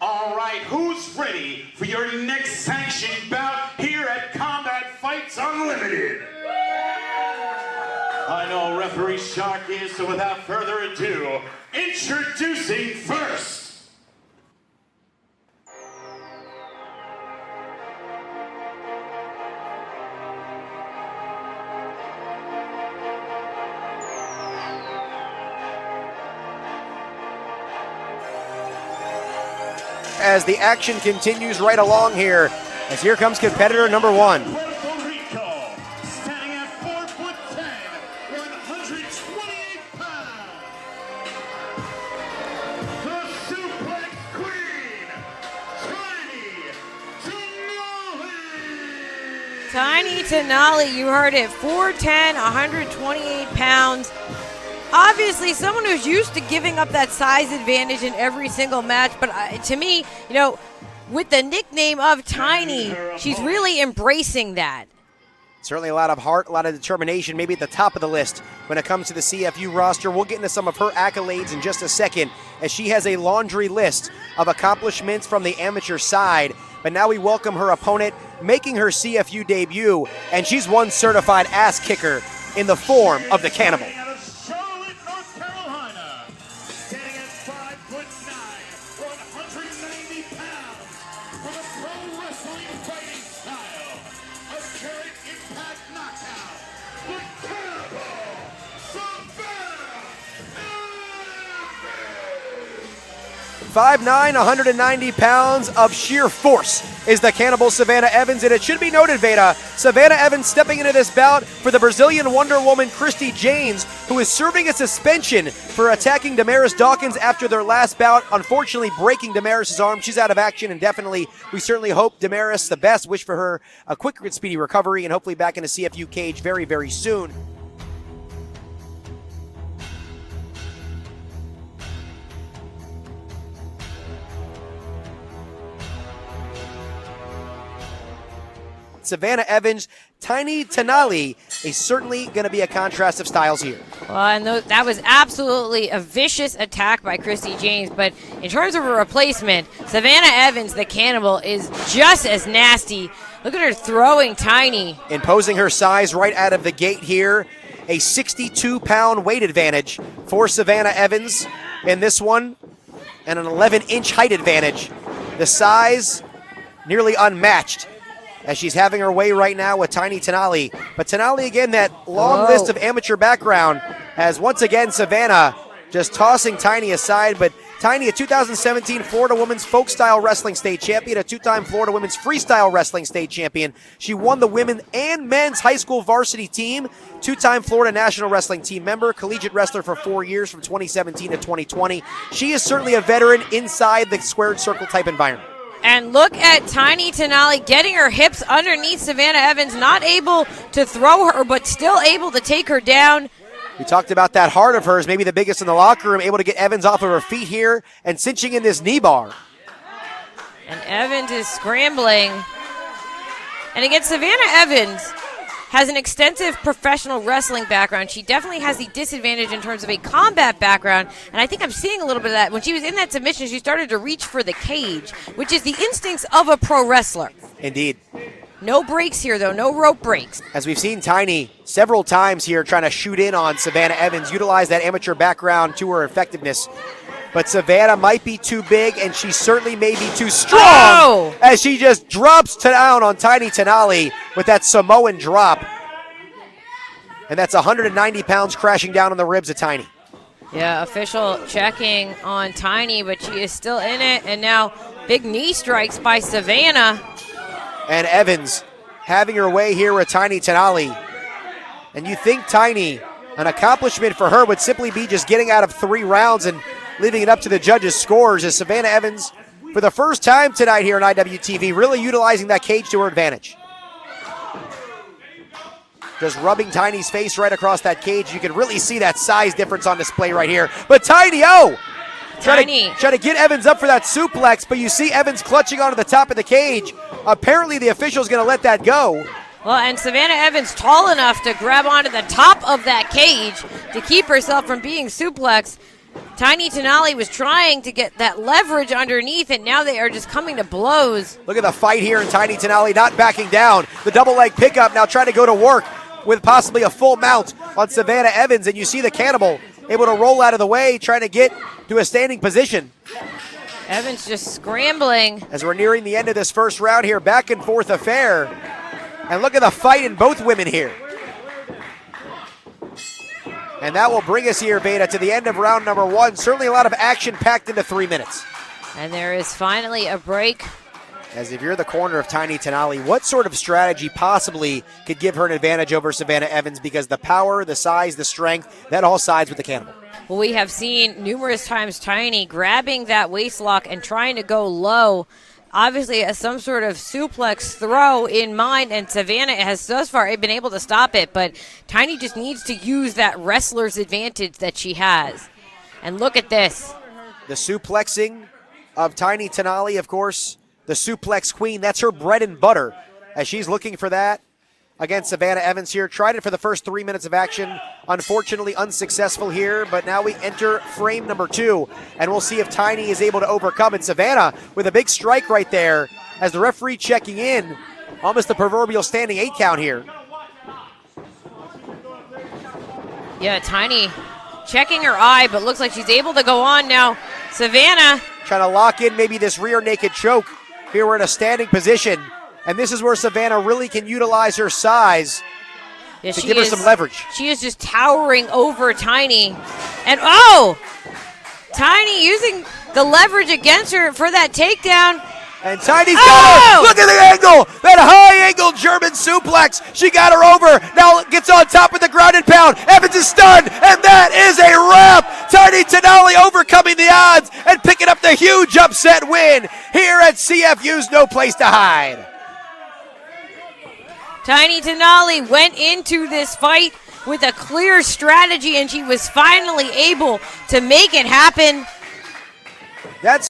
All right, who's ready for your next sanctioned bout here at Combat Fights Unlimited? I know referee Shark is, so without further ado, introducing first. As the action continues right along here, as here comes competitor number one. Puerto Rico, standing at 4'10", 128 pounds. The Suplex Queen, Tanaily. Tiny Tanaily, you heard it, 4'10", 128 pounds. Obviously, someone who's used to giving up that size advantage in every single match, but to me, you know, with the nickname of Tiny, she's really embracing that. Certainly a lot of heart, a lot of determination, maybe at the top of the list when it comes to the CFU roster. We'll get into some of her accolades in just a second, as she has a laundry list of accomplishments from the amateur side. But now we welcome her opponent, making her CFU debut, and she's one certified ass kicker in the form of the Cannibal. Savannah, 5'9", 190 pounds of sheer force is the Cannibal Savannah Evans, and it should be noted, Veda, Savannah Evans stepping into this bout for the Brazilian Wonder Woman Christy James, who is serving a suspension for attacking Damaris Dawkins after their last bout, unfortunately breaking Damaris' arm. She's out of action indefinitely. We certainly hope Damaris the best, wish for her a quick and speedy recovery, and hopefully back in the CFU cage very, very soon. Savannah Evans, Tiny Tanaily is certainly going to be a contrast of styles here. Well, and that was absolutely a vicious attack by Christy James, but in terms of a replacement, Savannah Evans, the Cannibal, is just as nasty. Look at her throwing Tiny. Imposing her size right out of the gate here. A 62-pound weight advantage for Savannah Evans in this one, and an 11-inch height advantage. The size nearly unmatched, as she's having her way right now with Tiny Tanaily. But Tanaily, again, that long list of amateur background, as once again Savannah just tossing Tiny aside. But Tiny, a 2017 Florida Women's Folk Style Wrestling State Champion, a two-time Florida Women's Freestyle Wrestling State Champion. She won the women and men's high school varsity team, two-time Florida National Wrestling Team member, collegiate wrestler for 4 years from 2017 to 2020. She is certainly a veteran inside the squared circle type environment. And look at Tiny Tanaily getting her hips underneath Savannah Evans, not able to throw her, but still able to take her down. We talked about that heart of hers, maybe the biggest in the locker room, able to get Evans off of her feet here and cinching in this knee bar. And Evans is scrambling. And again, Savannah Evans has an extensive professional wrestling background. She definitely has the disadvantage in terms of a combat background, and I think I'm seeing a little bit of that. When she was in that submission, she started to reach for the cage, which is the instincts of a pro wrestler. Indeed. No breaks here, though, no rope breaks. As we've seen Tiny several times here trying to shoot in on Savannah Evans, utilize that amateur background to her effectiveness. But Savannah might be too big, and she certainly may be too strong, as she just drops down on Tiny Tanaily with that Samoan drop. And that's 190 pounds crashing down on the ribs of Tiny. Yeah, official checking on Tiny, but she is still in it. And now big knee strikes by Savannah. And Evans having her way here with Tiny Tanaily. And you think Tiny, an accomplishment for her would simply be just getting out of 3 rounds and leaving it up to the judges' scores, as Savannah Evans, for the first time tonight here on IWTV, really utilizing that cage to her advantage. Just rubbing Tiny's face right across that cage. You can really see that size difference on display right here. But Tiny, try to get Evans up for that suplex, but you see Evans clutching onto the top of the cage. Apparently the official's going to let that go. Well, and Savannah Evans tall enough to grab onto the top of that cage to keep herself from being suplexed. Tiny Tanaily was trying to get that leverage underneath, and now they are just coming to blows. Look at the fight here, and Tiny Tanaily not backing down. The double leg pickup now trying to go to work with possibly a full mount on Savannah Evans, and you see the Cannibal able to roll out of the way, trying to get to a standing position. Evans just scrambling. As we're nearing the end of this first round here, back and forth affair. And look at the fight in both women here. And that will bring us here, Beta, to the end of round number 1. Certainly a lot of action packed into 3 minutes. And there is finally a break. As if you're the corner of Tiny Tanaily, what sort of strategy possibly could give her an advantage over Savannah Evans? Because the power, the size, the strength, that all sides with the Cannibal. Well, we have seen numerous times Tiny grabbing that waist lock and trying to go low. Obviously has some sort of suplex throw in mind, and Savannah has thus far been able to stop it, but Tiny just needs to use that wrestler's advantage that she has. And look at this. The suplexing of Tiny Tanaily, of course, the suplex queen, that's her bread and butter, as she's looking for that against Savannah Evans here. Tried it for the first 3 minutes of action. Unfortunately unsuccessful here, but now we enter frame number 2, and we'll see if Tiny is able to overcome it. Savannah with a big strike right there as the referee checking in. Almost the proverbial standing 8 count here. Yeah, Tiny checking her eye, but looks like she's able to go on now. Savannah trying to lock in maybe this rear naked choke. Here we're in a standing position, and this is where Savannah really can utilize her size to give her some leverage. She is just towering over Tiny. And oh! Tiny using the leverage against her for that takedown. And Tiny's got her. Look at the angle. That high angle German suplex. She got her over. Now gets on top of the ground and pound. Evans is stunned, and that is a wrap. Tiny Tanaily overcoming the odds and picking up the huge upset win here at CFU's No Place to Hide. Tiny Tanaily went into this fight with a clear strategy, and she was finally able to make it happen. That's